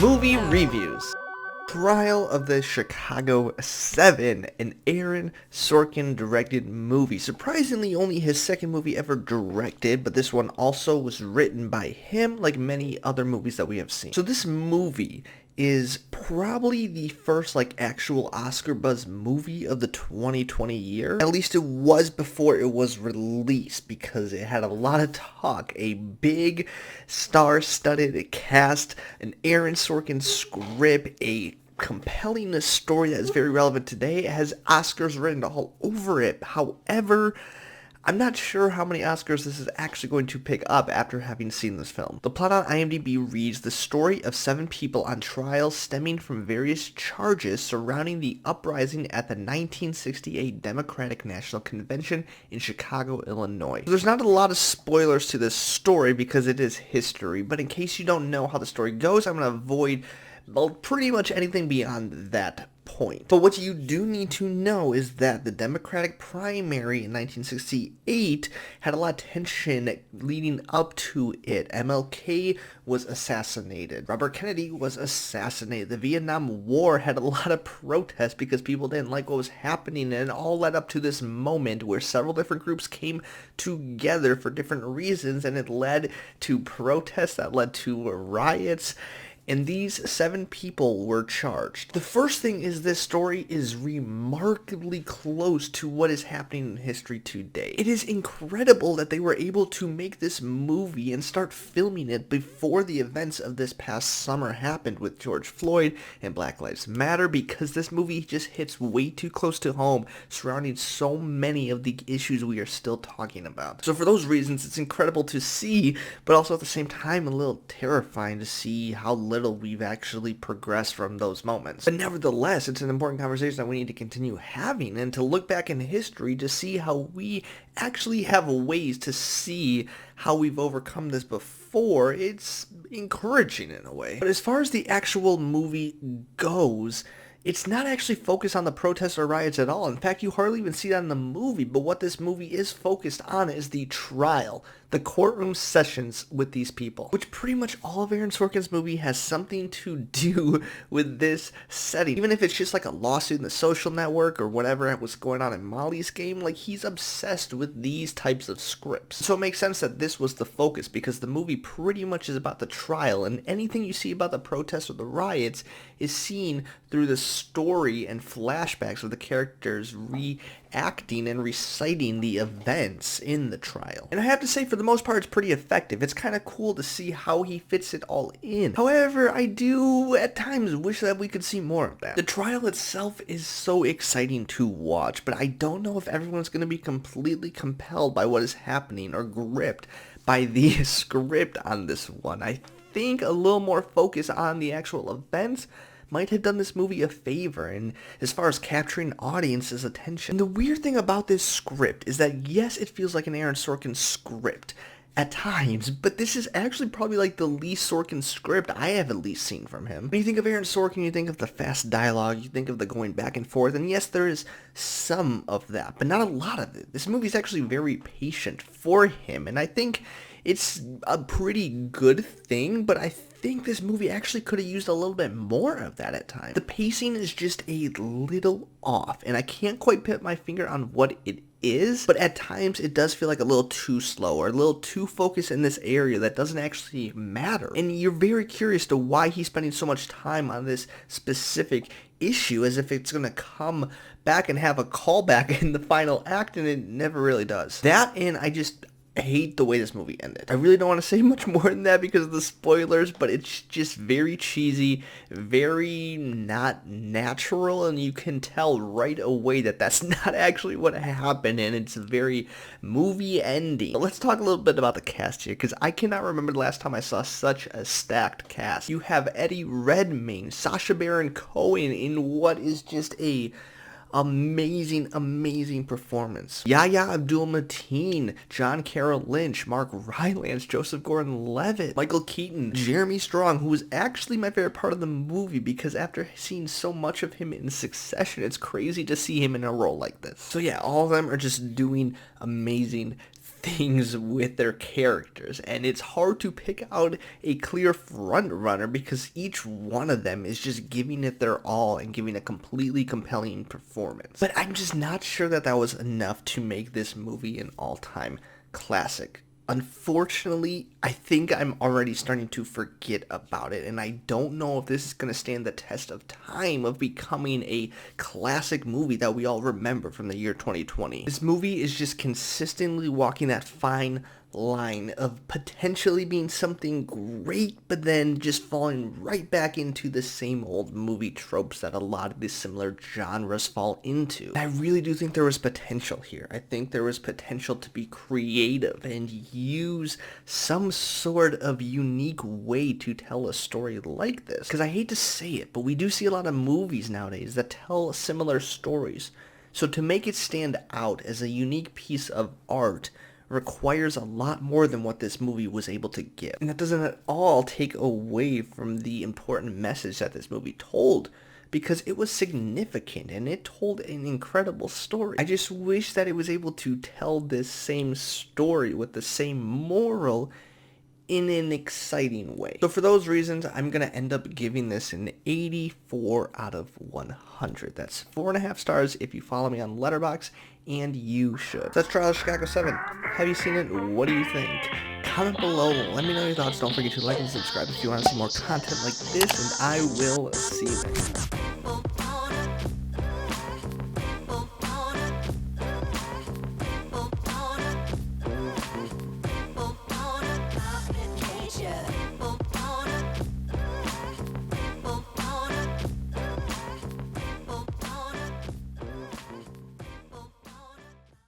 Movie reviews. Trial of the Chicago 7, an Aaron Sorkin directed movie. Surprisingly, only his second movie ever directed, but this one also was written by him, like many other movies that we have seen. So this movie is probably the first actual Oscar buzz movie of the 2020 year. At least it was before it was released, because it had a lot of talk, a big star-studded cast, an Aaron Sorkin script, a compelling story that is very relevant today. It has Oscars written all over it. However, I'm not sure how many Oscars this is actually going to pick up after having seen this film. The plot on IMDb reads: the story of 7 people on trial stemming from various charges surrounding the uprising at the 1968 Democratic National Convention in Chicago, Illinois. There's not a lot of spoilers to this story because it is history, but in case you don't know how the story goes, I'm going to avoid pretty much anything beyond that point. But what you do need to know is that the Democratic primary in 1968 had a lot of tension leading up to it. MLK was assassinated. Robert Kennedy was assassinated. The Vietnam War had a lot of protests because people didn't like what was happening, and it all led up to this moment where several different groups came together for different reasons, and it led to protests that led to riots. And these 7 people were charged. The first thing is this story is remarkably close to what is happening in history today. It is incredible that they were able to make this movie and start filming it before the events of this past summer happened with George Floyd and Black Lives Matter, because this movie just hits way too close to home surrounding so many of the issues we are still talking about. So for those reasons, it's incredible to see, but also at the same time a little terrifying to see how little we've actually progressed from those moments. But nevertheless, it's an important conversation that we need to continue having, and to look back in history to see how we actually have ways to see how we've overcome this before. It's encouraging in a way. But as far as the actual movie goes, it's not actually focused on the protests or riots at all. In fact, you hardly even see that in the movie, but what this movie is focused on is the trial, the courtroom sessions with these people, which pretty much all of Aaron Sorkin's movie has something to do with this setting. Even if it's just like a lawsuit in The Social Network or whatever was going on in Molly's Game, he's obsessed with these types of scripts. So it makes sense that this was the focus, because the movie pretty much is about the trial, and anything you see about the protests or the riots is seen through the story and flashbacks of the characters reacting and reciting the events in the trial. And I have to say, for the most part, it's pretty effective. It's kind of cool to see how he fits it all in. However, I do at times wish that we could see more of that. The trial itself is so exciting to watch, but I don't know if everyone's going to be completely compelled by what is happening or gripped by the script on this one. I think a little more focus on the actual events might have done this movie a favor, and as far as capturing audience's attention. And the weird thing about this script is that, yes, it feels like an Aaron Sorkin script at times, but this is actually probably the least Sorkin script I have at least seen from him. When you think of Aaron Sorkin, you think of the fast dialogue, you think of the going back and forth, and yes, there is some of that, but not a lot of it. This movie is actually very patient for him, and I think it's a pretty good thing, but I think this movie actually could have used a little bit more of that at times. The pacing is just a little off, and I can't quite put my finger on what it is, but at times it does feel like a little too slow or a little too focused in this area that doesn't actually matter. And you're very curious to why he's spending so much time on this specific issue, as if it's going to come back and have a callback in the final act, and it never really does. That, and I hate the way this movie ended. I really don't want to say much more than that because of the spoilers, but it's just very cheesy, very not natural, and you can tell right away that that's not actually what happened, and it's a very movie ending. But let's talk a little bit about the cast here, because I cannot remember the last time I saw such a stacked cast. You have Redmayne, Sacha Baron Cohen in what is just a amazing performance. Yahya, Abdul-Mateen, Carroll, Lynch, Rylance, Joseph Gordon-Levitt, Michael Keaton, Jeremy Strong, who was actually my favorite part of the movie, because after seeing so much of him in succession, it's crazy to see him in a role like this. So yeah, all of them are just doing amazing things with their characters, and it's hard to pick out a clear front runner because each one of them is just giving it their all and giving a completely compelling performance. But I'm just not sure that that was enough to make this movie an all-time classic. Unfortunately, I think I'm already starting to forget about it, and I don't know if this is going to stand the test of time of becoming a classic movie that we all remember from the year 2020. This movie is just consistently walking that fine line of potentially being something great, but then just falling right back into the same old movie tropes that a lot of these similar genres fall into. And I really do think there was potential here. I think there was potential to be creative and use some sort of unique way to tell a story like this. Because I hate to say it, but we do see a lot of movies nowadays that tell similar stories. So to make it stand out as a unique piece of art requires a lot more than what this movie was able to give. And that doesn't at all take away from the important message that this movie told, because it was significant and it told an incredible story. I just wish that it was able to tell this same story with the same moral in an exciting way. So for those reasons, I'm going to end up giving this an 84 out of 100. That's 4.5 stars if you follow me on Letterboxd, and you should. That's Trial of Chicago 7. Have you seen it? What do you think? Comment below, let me know your thoughts. Don't forget to like and subscribe if you want to see more content like this, and I will see you next time.